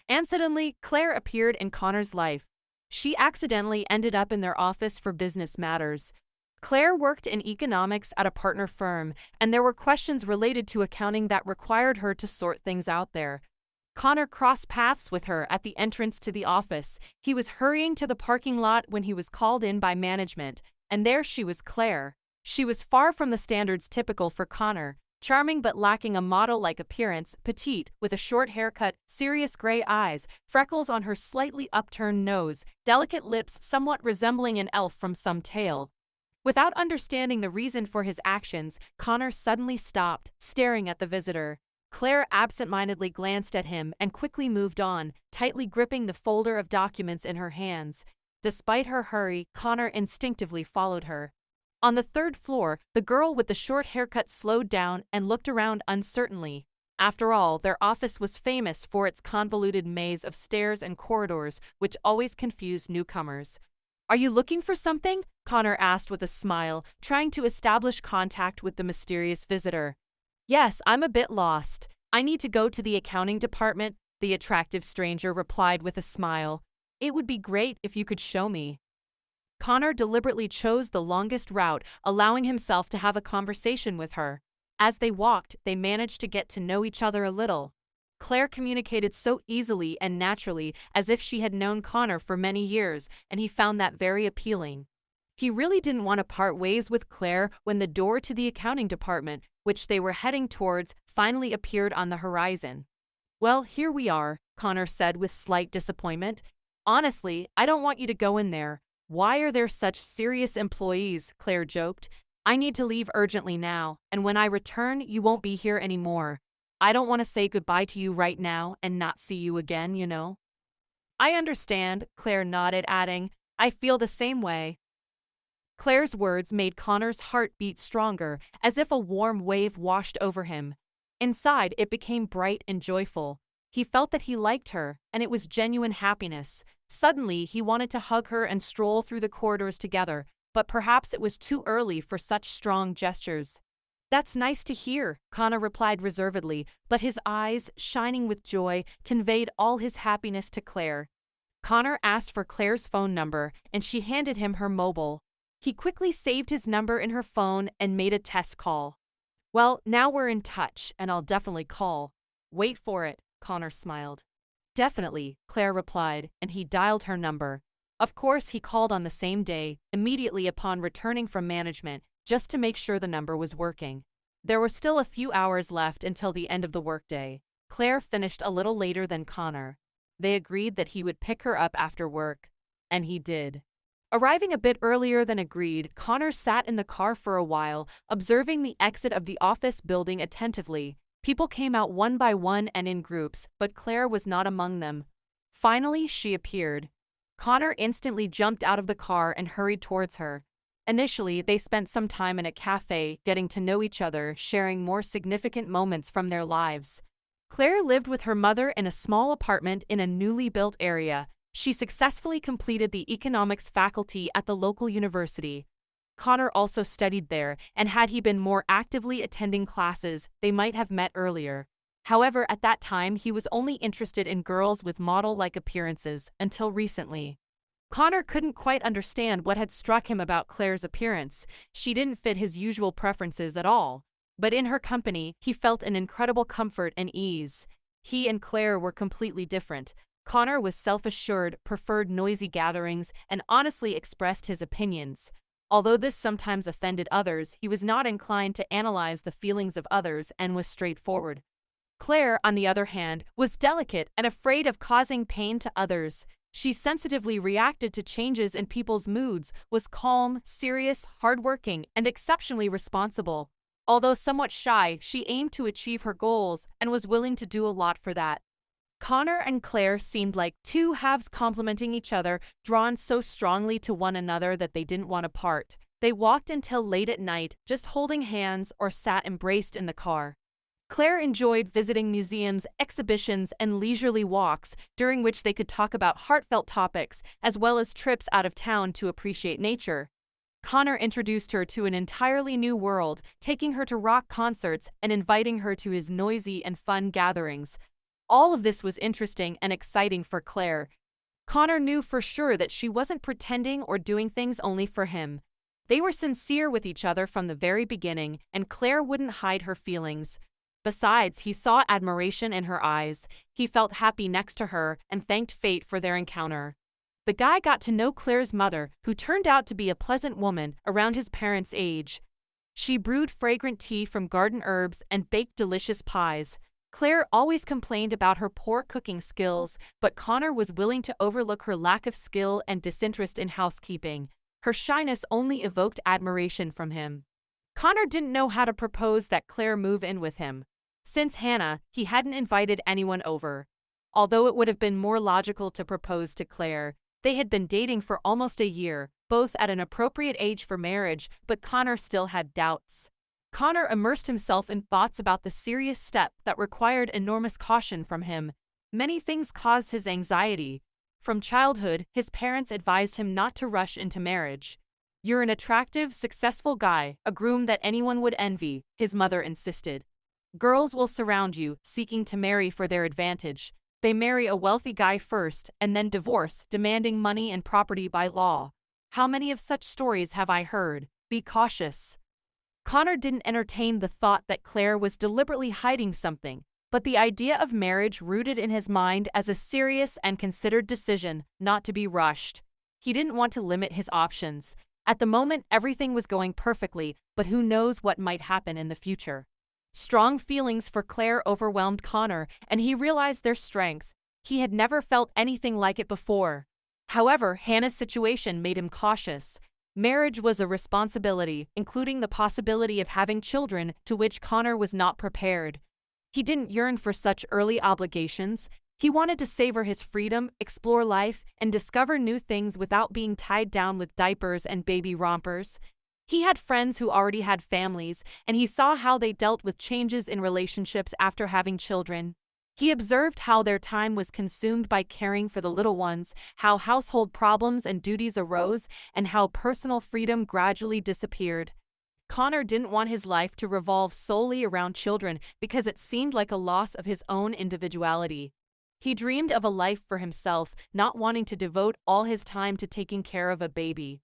And suddenly, Claire appeared in Connor's life. She accidentally ended up in their office for business matters. Claire worked in economics at a partner firm, and there were questions related to accounting that required her to sort things out there. Connor crossed paths with her at the entrance to the office. He was hurrying to the parking lot when he was called in by management, and there she was, Claire. She was far from the standards typical for Connor, charming but lacking a model-like appearance, petite, with a short haircut, serious gray eyes, freckles on her slightly upturned nose, delicate lips somewhat resembling an elf from some tale. Without understanding the reason for his actions, Connor suddenly stopped, staring at the visitor. Claire absent-mindedly glanced at him and quickly moved on, tightly gripping the folder of documents in her hands. Despite her hurry, Connor instinctively followed her. On the third floor, the girl with the short haircut slowed down and looked around uncertainly. After all, their office was famous for its convoluted maze of stairs and corridors, which always confused newcomers. "Are you looking for something?" Connor asked with a smile, trying to establish contact with the mysterious visitor. "Yes, I'm a bit lost. I need to go to the accounting department," the attractive stranger replied with a smile. "It would be great if you could show me." Connor deliberately chose the longest route, allowing himself to have a conversation with her. As they walked, they managed to get to know each other a little. Claire communicated so easily and naturally, as if she had known Connor for many years, and he found that very appealing. He really didn't want to part ways with Claire when the door to the accounting department, which they were heading towards, finally appeared on the horizon. "Well, here we are," Connor said with slight disappointment. "Honestly, I don't want you to go in there." "Why are there such serious employees?" Claire joked. "I need to leave urgently now, and when I return, you won't be here anymore. I don't want to say goodbye to you right now and not see you again, you know." "I understand," Claire nodded, adding, "I feel the same way." Claire's words made Connor's heart beat stronger, as if a warm wave washed over him. Inside, it became bright and joyful. He felt that he liked her, and it was genuine happiness. Suddenly, he wanted to hug her and stroll through the corridors together, but perhaps it was too early for such strong gestures. "That's nice to hear," Connor replied reservedly, but his eyes, shining with joy, conveyed all his happiness to Claire. Connor asked for Claire's phone number, and she handed him her mobile. He quickly saved his number in her phone and made a test call. "Well, now we're in touch, and I'll definitely call." "Wait for it," Connor smiled. "Definitely," Claire replied, and he dialed her number. Of course, he called on the same day, immediately upon returning from management, just to make sure the number was working. There were still a few hours left until the end of the workday. Claire finished a little later than Connor. They agreed that he would pick her up after work. And he did. Arriving a bit earlier than agreed, Connor sat in the car for a while, observing the exit of the office building attentively. People came out one by one and in groups, but Claire was not among them. Finally, she appeared. Connor instantly jumped out of the car and hurried towards her. Initially, they spent some time in a cafe, getting to know each other, sharing more significant moments from their lives. Claire lived with her mother in a small apartment in a newly built area. She successfully completed the economics faculty at the local university. Connor also studied there, and had he been more actively attending classes, they might have met earlier. However, at that time, he was only interested in girls with model-like appearances, until recently. Connor couldn't quite understand what had struck him about Claire's appearance. She didn't fit his usual preferences at all. But in her company, he felt an incredible comfort and ease. He and Claire were completely different. Connor was self-assured, preferred noisy gatherings, and honestly expressed his opinions. Although this sometimes offended others, he was not inclined to analyze the feelings of others and was straightforward. Claire, on the other hand, was delicate and afraid of causing pain to others. She sensitively reacted to changes in people's moods, was calm, serious, hardworking, and exceptionally responsible. Although somewhat shy, she aimed to achieve her goals and was willing to do a lot for that. Connor and Claire seemed like two halves complementing each other, drawn so strongly to one another that they didn't want to part. They walked until late at night, just holding hands or sat embraced in the car. Claire enjoyed visiting museums, exhibitions, and leisurely walks, during which they could talk about heartfelt topics, as well as trips out of town to appreciate nature. Connor introduced her to an entirely new world, taking her to rock concerts and inviting her to his noisy and fun gatherings. All of this was interesting and exciting for Claire. Connor knew for sure that she wasn't pretending or doing things only for him. They were sincere with each other from the very beginning, and Claire wouldn't hide her feelings. Besides, he saw admiration in her eyes. He felt happy next to her and thanked fate for their encounter. The guy got to know Claire's mother, who turned out to be a pleasant woman around his parents' age. She brewed fragrant tea from garden herbs and baked delicious pies. Claire always complained about her poor cooking skills, but Connor was willing to overlook her lack of skill and disinterest in housekeeping. Her shyness only evoked admiration from him. Connor didn't know how to propose that Claire move in with him. Since Hannah, he hadn't invited anyone over. Although it would have been more logical to propose to Claire, they had been dating for almost a year, both at an appropriate age for marriage, but Connor still had doubts. Connor immersed himself in thoughts about the serious step that required enormous caution from him. Many things caused his anxiety. From childhood, his parents advised him not to rush into marriage. "You're an attractive, successful guy, a groom that anyone would envy," his mother insisted. "Girls will surround you, seeking to marry for their advantage. They marry a wealthy guy first, and then divorce, demanding money and property by law. How many of such stories have I heard? Be cautious." Connor didn't entertain the thought that Claire was deliberately hiding something, but the idea of marriage rooted in his mind as a serious and considered decision, not to be rushed. He didn't want to limit his options. At the moment, everything was going perfectly, but who knows what might happen in the future. Strong feelings for Claire overwhelmed Connor, and he realized their strength. He had never felt anything like it before. However, Hannah's situation made him cautious. Marriage was a responsibility, including the possibility of having children, to which Connor was not prepared. He didn't yearn for such early obligations. He wanted to savor his freedom, explore life, and discover new things without being tied down with diapers and baby rompers. He had friends who already had families, and he saw how they dealt with changes in relationships after having children. He observed how their time was consumed by caring for the little ones, how household problems and duties arose, and how personal freedom gradually disappeared. Connor didn't want his life to revolve solely around children because it seemed like a loss of his own individuality. He dreamed of a life for himself, not wanting to devote all his time to taking care of a baby.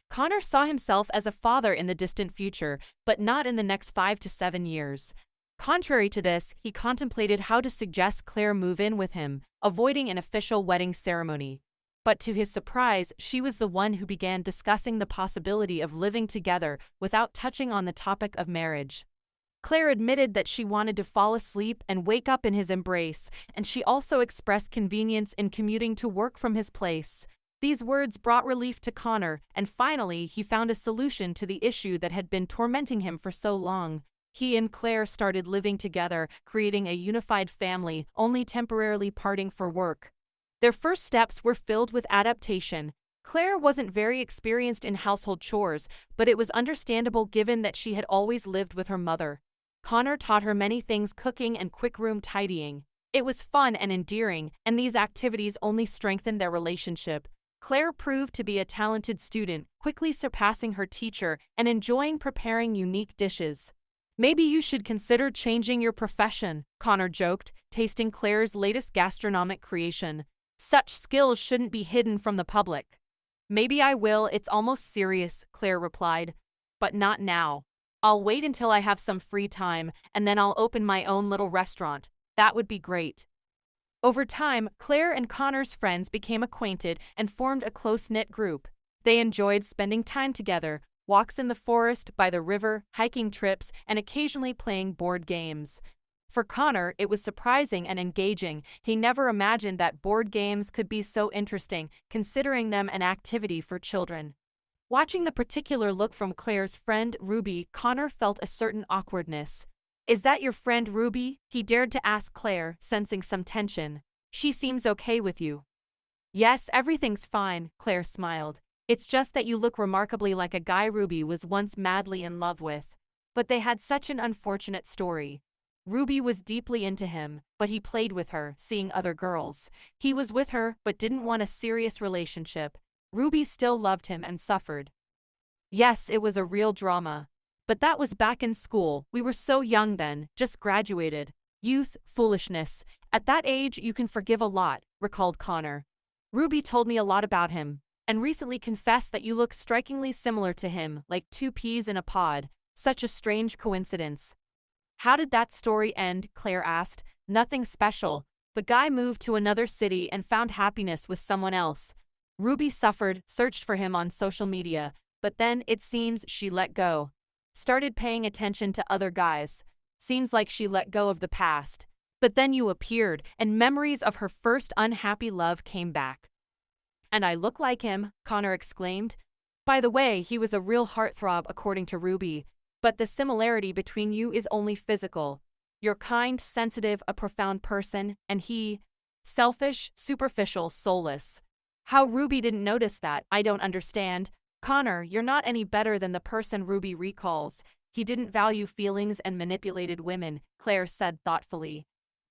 Connor saw himself as a father in the distant future, but not in the next 5 to 7 years. Contrary to this, he contemplated how to suggest Claire move in with him, avoiding an official wedding ceremony. But to his surprise, she was the one who began discussing the possibility of living together without touching on the topic of marriage. Claire admitted that she wanted to fall asleep and wake up in his embrace, and she also expressed convenience in commuting to work from his place. These words brought relief to Connor, and finally he found a solution to the issue that had been tormenting him for so long. He and Claire started living together, creating a unified family, only temporarily parting for work. Their first steps were filled with adaptation. Claire wasn't very experienced in household chores, but it was understandable given that she had always lived with her mother. Connor taught her many things: cooking and quick room tidying. It was fun and endearing, and these activities only strengthened their relationship. Claire proved to be a talented student, quickly surpassing her teacher and enjoying preparing unique dishes. "Maybe you should consider changing your profession," Connor joked, tasting Claire's latest gastronomic creation. "Such skills shouldn't be hidden from the public." "Maybe I will, it's almost serious," Claire replied. "But not now. I'll wait until I have some free time, and then I'll open my own little restaurant. That would be great." Over time, Claire and Connor's friends became acquainted and formed a close-knit group. They enjoyed spending time together, walks in the forest, by the river, hiking trips, and occasionally playing board games. For Connor, it was surprising and engaging. He never imagined that board games could be so interesting, considering them an activity for children. Watching the particular look from Claire's friend, Ruby, Connor felt a certain awkwardness. "Is that your friend Ruby?" he dared to ask Claire, sensing some tension. "She seems okay with you." "Yes, everything's fine," Claire smiled. "It's just that you look remarkably like a guy Ruby was once madly in love with." But they had such an unfortunate story. Ruby was deeply into him, but he played with her, seeing other girls. He was with her, but didn't want a serious relationship. Ruby still loved him and suffered. "Yes, it was a real drama. But that was back in school. We were so young then, just graduated. Youth, foolishness. At that age, you can forgive a lot, recalled Connor. Ruby told me a lot about him, and recently confessed that you look strikingly similar to him, like two peas in a pod. Such a strange coincidence. How did that story end? Claire asked. Nothing special. The guy moved to another city and found happiness with someone else. Ruby suffered, searched for him on social media, but then, it seems, she let go. Started paying attention to other guys. Seems like she let go of the past. But then you appeared, and memories of her first unhappy love came back. And I look like him, Connor exclaimed. By the way, he was a real heartthrob according to Ruby, but the similarity between you is only physical. You're kind, sensitive, a profound person, and he, selfish, superficial, soulless. How Ruby didn't notice that, I don't understand. Connor, you're not any better than the person Ruby recalls. He didn't value feelings and manipulated women, Claire said thoughtfully.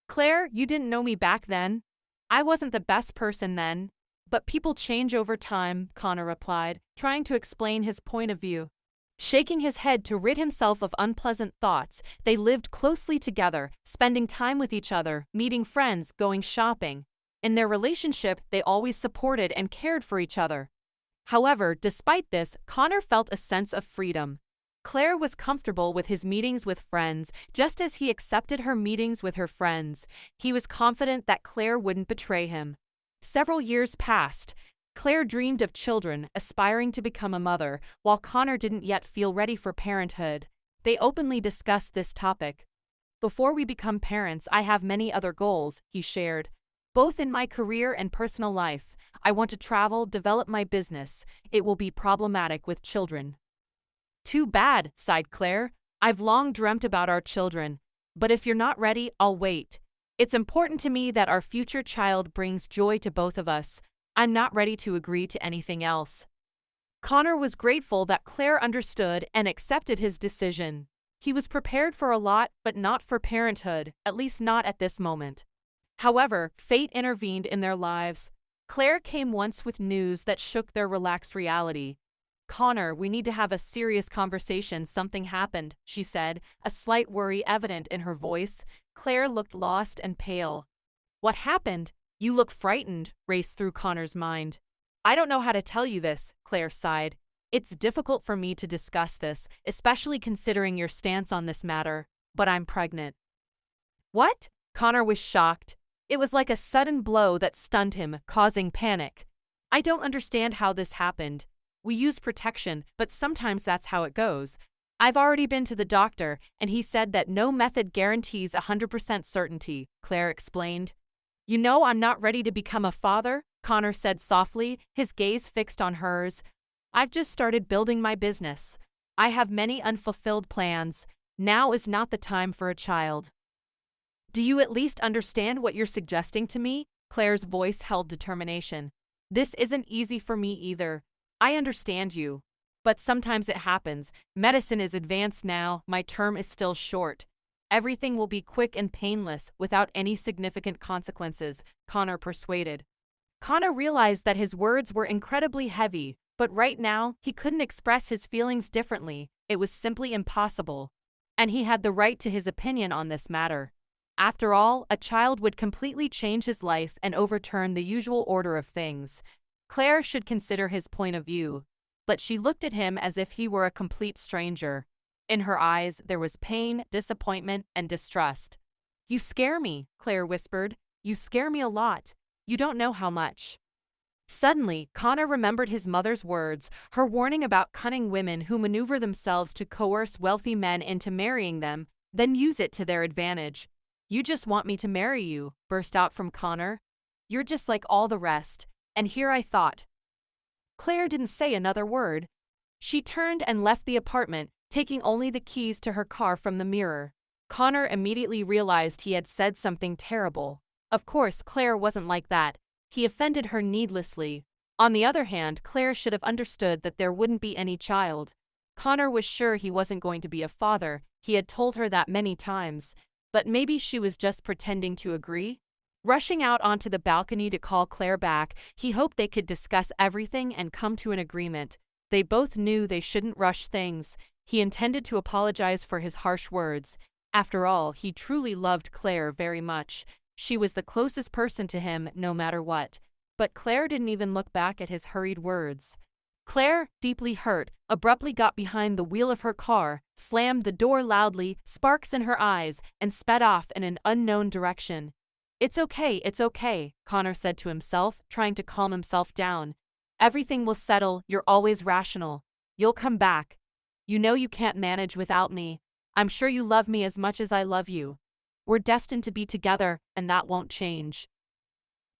Claire, you didn't know me back then. I wasn't the best person then. But people change over time, Connor replied, trying to explain his point of view. Shaking his head to rid himself of unpleasant thoughts, they lived closely together, spending time with each other, meeting friends, going shopping. In their relationship, they always supported and cared for each other. However, despite this, Connor felt a sense of freedom. Claire was comfortable with his meetings with friends, just as he accepted her meetings with her friends. He was confident that Claire wouldn't betray him. Several years passed. Claire dreamed of children, aspiring to become a mother, while Connor didn't yet feel ready for parenthood. They openly discussed this topic. Before we become parents, I have many other goals, he shared. Both in my career and personal life, I want to travel, develop my business. It will be problematic with children. Too bad, sighed Claire. I've long dreamt about our children. But if you're not ready, I'll wait. It's important to me that our future child brings joy to both of us. I'm not ready to agree to anything else. Connor was grateful that Claire understood and accepted his decision. He was prepared for a lot, but not for parenthood, at least not at this moment. However, fate intervened in their lives. Claire came once with news that shook their relaxed reality. Connor, we need to have a serious conversation. Something happened, she said, a slight worry evident in her voice. Claire looked lost and pale. What happened? You look frightened, raced through Connor's mind. I don't know how to tell you this, Claire sighed. It's difficult for me to discuss this, especially considering your stance on this matter, but I'm pregnant. What? Connor was shocked. It was like a sudden blow that stunned him, causing panic. I don't understand how this happened. We use protection, but sometimes that's how it goes. I've already been to the doctor, and he said that no method guarantees 100% certainty, Claire explained. You know I'm not ready to become a father, Connor said softly, his gaze fixed on hers. I've just started building my business. I have many unfulfilled plans. Now is not the time for a child. Do you at least understand what you're suggesting to me? Claire's voice held determination. This isn't easy for me either. I understand you. But sometimes it happens. Medicine is advanced now, my term is still short. Everything will be quick and painless, without any significant consequences, Connor persuaded. Connor realized that his words were incredibly heavy, but right now, he couldn't express his feelings differently. It was simply impossible. And he had the right to his opinion on this matter. After all, a child would completely change his life and overturn the usual order of things. Claire should consider his point of view. But she looked at him as if he were a complete stranger. In her eyes, there was pain, disappointment, and distrust. You scare me, Claire whispered. You scare me a lot. You don't know how much. Suddenly, Connor remembered his mother's words, her warning about cunning women who maneuver themselves to coerce wealthy men into marrying them, then use it to their advantage. You just want me to marry you, burst out from Connor. You're just like all the rest. And here I thought. Claire didn't say another word. She turned and left the apartment, taking only the keys to her car from the mirror. Connor immediately realized he had said something terrible. Of course, Claire wasn't like that. He offended her needlessly. On the other hand, Claire should have understood that there wouldn't be any child. Connor was sure he wasn't going to be a father. He had told her that many times. But maybe she was just pretending to agree? Rushing out onto the balcony to call Claire back, he hoped they could discuss everything and come to an agreement. They both knew they shouldn't rush things. He intended to apologize for his harsh words. After all, he truly loved Claire very much. She was the closest person to him no matter what. But Claire didn't even look back at his hurried words. Claire, deeply hurt, abruptly got behind the wheel of her car, slammed the door loudly, sparks in her eyes, and sped off in an unknown direction. It's okay, Connor said to himself, trying to calm himself down. Everything will settle, you're always rational. You'll come back. You know you can't manage without me. I'm sure you love me as much as I love you. We're destined to be together, and that won't change.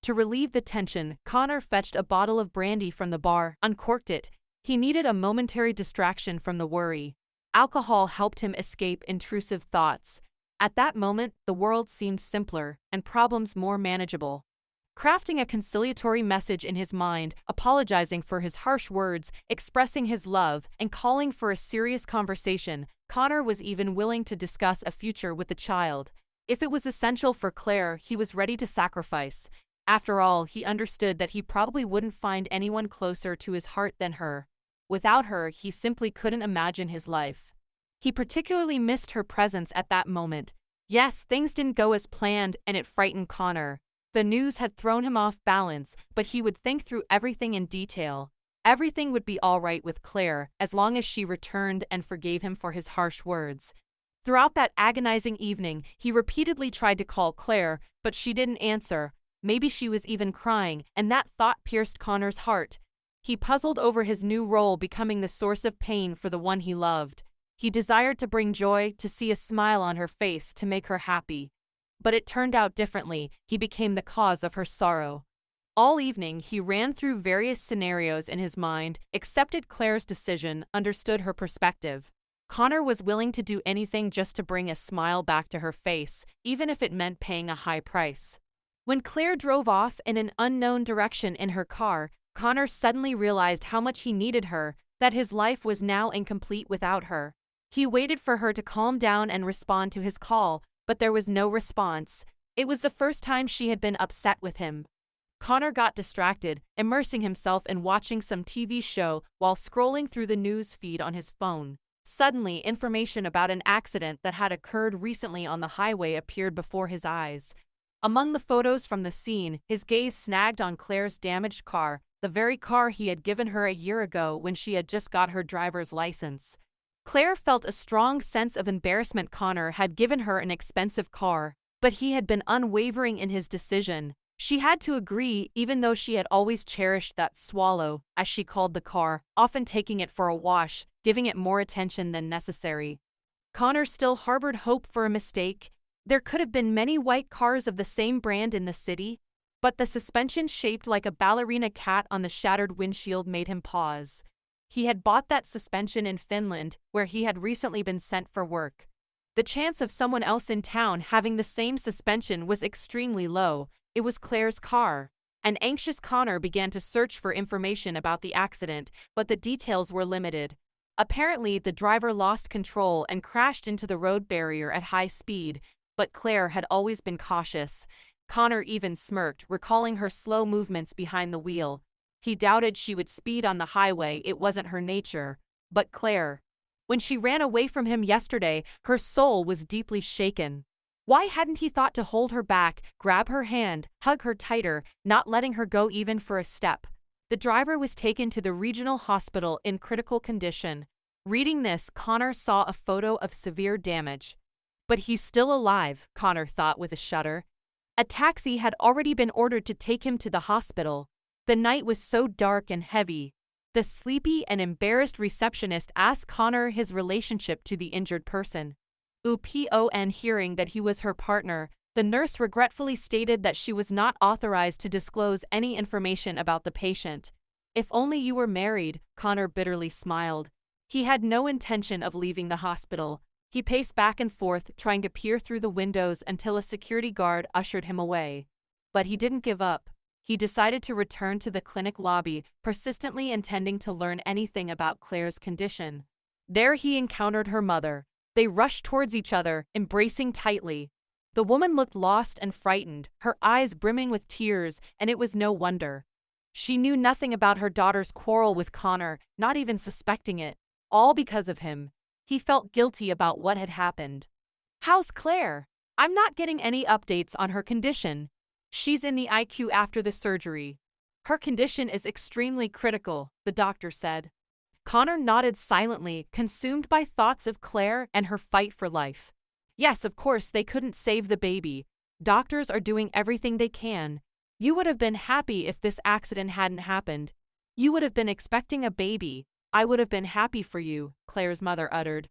To relieve the tension, Connor fetched a bottle of brandy from the bar, uncorked it. He needed a momentary distraction from the worry. Alcohol helped him escape intrusive thoughts. At that moment, the world seemed simpler, and problems more manageable. Crafting a conciliatory message in his mind, apologizing for his harsh words, expressing his love, and calling for a serious conversation, Connor was even willing to discuss a future with the child. If it was essential for Claire, he was ready to sacrifice. After all, he understood that he probably wouldn't find anyone closer to his heart than her. Without her, he simply couldn't imagine his life. He particularly missed her presence at that moment. Yes, things didn't go as planned, and it frightened Connor. The news had thrown him off balance, but he would think through everything in detail. Everything would be all right with Claire, as long as she returned and forgave him for his harsh words. Throughout that agonizing evening, he repeatedly tried to call Claire, but she didn't answer. Maybe she was even crying, and that thought pierced Connor's heart. He puzzled over his new role becoming the source of pain for the one he loved. He desired to bring joy, to see a smile on her face, to make her happy. But it turned out differently. He became the cause of her sorrow. All evening, he ran through various scenarios in his mind, accepted Claire's decision, understood her perspective. Connor was willing to do anything just to bring a smile back to her face, even if it meant paying a high price. When Claire drove off in an unknown direction in her car, Connor suddenly realized how much he needed her, that his life was now incomplete without her. He waited for her to calm down and respond to his call, but there was no response. It was the first time she had been upset with him. Connor got distracted, immersing himself in watching some TV show while scrolling through the news feed on his phone. Suddenly, information about an accident that had occurred recently on the highway appeared before his eyes. Among the photos from the scene, his gaze snagged on Claire's damaged car, the very car he had given her a year ago when she had just got her driver's license. Claire felt a strong sense of embarrassment. Connor had given her an expensive car, but he had been unwavering in his decision. She had to agree, even though she had always cherished that Swallow, as she called the car, often taking it for a wash, giving it more attention than necessary. Connor still harbored hope for a mistake. There could have been many white cars of the same brand in the city, but the suspension shaped like a ballerina cat on the shattered windshield made him pause. He had bought that suspension in Finland, where he had recently been sent for work. The chance of someone else in town having the same suspension was extremely low. It was Claire's car. An anxious Connor began to search for information about the accident, but the details were limited. Apparently, the driver lost control and crashed into the road barrier at high speed, but Claire had always been cautious. Connor even smirked, recalling her slow movements behind the wheel. He doubted she would speed on the highway. It wasn't her nature. But Claire. When she ran away from him yesterday, her soul was deeply shaken. Why hadn't he thought to hold her back, grab her hand, hug her tighter, not letting her go even for a step? The driver was taken to the regional hospital in critical condition. Reading this, Connor saw a photo of severe damage. But he's still alive, Connor thought with a shudder. A taxi had already been ordered to take him to the hospital. The night was so dark and heavy. The sleepy and embarrassed receptionist asked Connor his relationship to the injured person. Upon hearing that he was her partner, the nurse regretfully stated that she was not authorized to disclose any information about the patient. If only you were married, Connor bitterly smiled. He had no intention of leaving the hospital. He paced back and forth, trying to peer through the windows until a security guard ushered him away. But he didn't give up. He decided to return to the clinic lobby, persistently intending to learn anything about Claire's condition. There he encountered her mother. They rushed towards each other, embracing tightly. The woman looked lost and frightened, her eyes brimming with tears, and it was no wonder. She knew nothing about her daughter's quarrel with Connor, not even suspecting it. All because of him. He felt guilty about what had happened. "How's Claire?" I'm not getting any updates on her condition. She's in the ICU after the surgery. Her condition is extremely critical, the doctor said. Connor nodded silently, consumed by thoughts of Claire and her fight for life. Yes, of course, they couldn't save the baby. Doctors are doing everything they can. You would have been happy if this accident hadn't happened. You would have been expecting a baby. I would have been happy for you, Claire's mother uttered.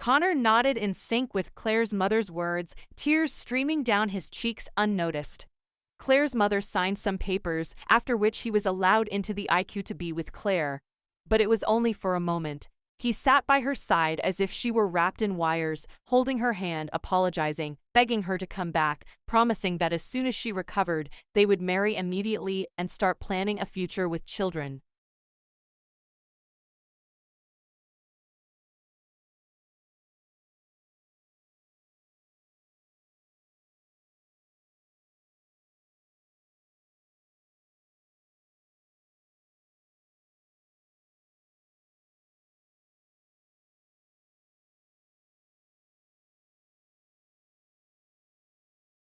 Connor nodded in sync with Claire's mother's words, tears streaming down his cheeks unnoticed. Claire's mother signed some papers, after which he was allowed into the IQ to be with Claire. But it was only for a moment. He sat by her side as if she were wrapped in wires, holding her hand, apologizing, begging her to come back, promising that as soon as she recovered, they would marry immediately and start planning a future with children.